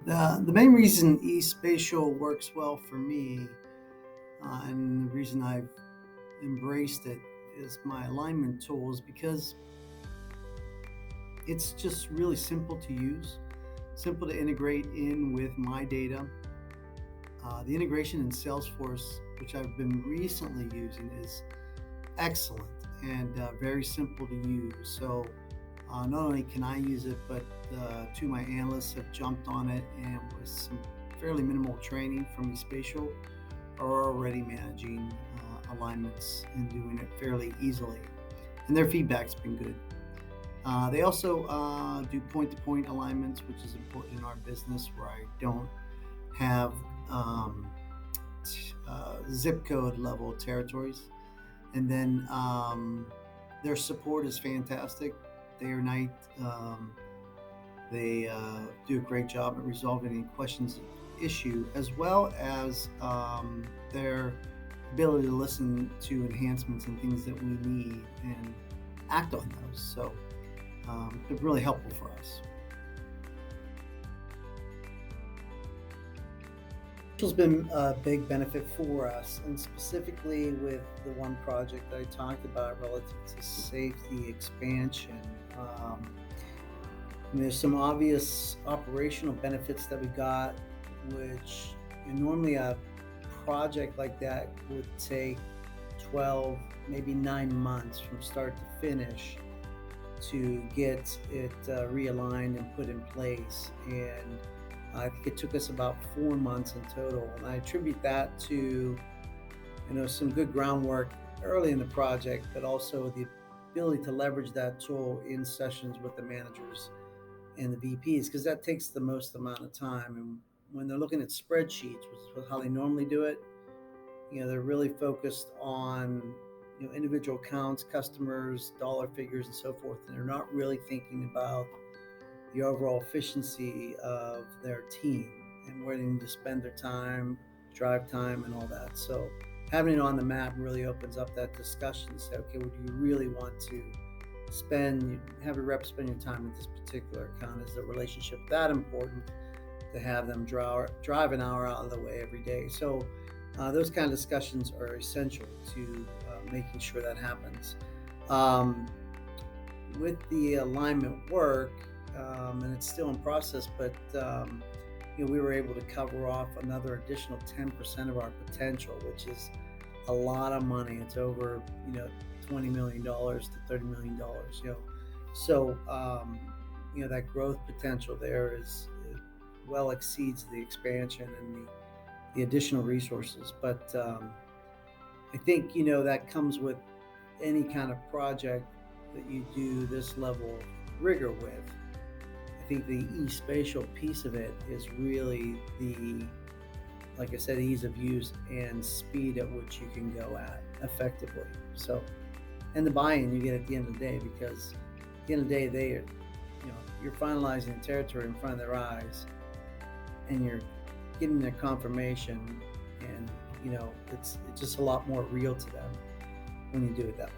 The main reason eSpatial works well for me, and the reason I've embraced it, is my alignment tools because it's just really simple to use, simple to integrate in with my data. The integration in Salesforce, which I've been recently using, is excellent and very simple to use. So not only can I use it, but two of my analysts have jumped on it, and with some fairly minimal training from eSpatial, are already managing alignments and doing it fairly easily. And their feedback's been good. They also do point to point alignments, which is important in our business where I don't have zip code level territories. And then their support is fantastic, day or night. They do a great job at resolving any questions issue, as well as their ability to listen to enhancements and things that we need and act on those. So it's really helpful for us. Has been a big benefit for us, and specifically with the one project that I talked about relative to safety expansion. There's some obvious operational benefits that we got, which normally a project like that would take 12, maybe 9 months from start to finish to get it realigned and put in place. And I think it took us about 4 months in total. And I attribute that to, some good groundwork early in the project, but also the ability to leverage that tool in sessions with the managers and the VPs, because that takes the most amount of time. And when they're looking at spreadsheets, which is how they normally do it, they're really focused on individual accounts, customers, dollar figures, and so forth, and they're not really thinking about the overall efficiency of their team and where they need to spend their time, drive time, and all that. So having it on the map really opens up that discussion. Say, okay, would you really want to have your rep spend your time with this particular account? Is the relationship that important to have them drive an hour out of the way every day? So those kind of discussions are essential to making sure that happens. With the alignment work, and it's still in process, but we were able to cover off another additional 10% of our potential, which is a lot of money. It's over $20 million to $30 million. So that growth potential there is well exceeds the expansion and the additional resources. But I think that comes with any kind of project that you do this level of rigor with. I think the eSpatial piece of it is really like I said, ease of use and speed at which you can go at effectively. So, and the buy-in you get at the end of the day, because at the end of the day, you're finalizing the territory in front of their eyes, and you're getting their confirmation, and it's just a lot more real to them when you do it that way.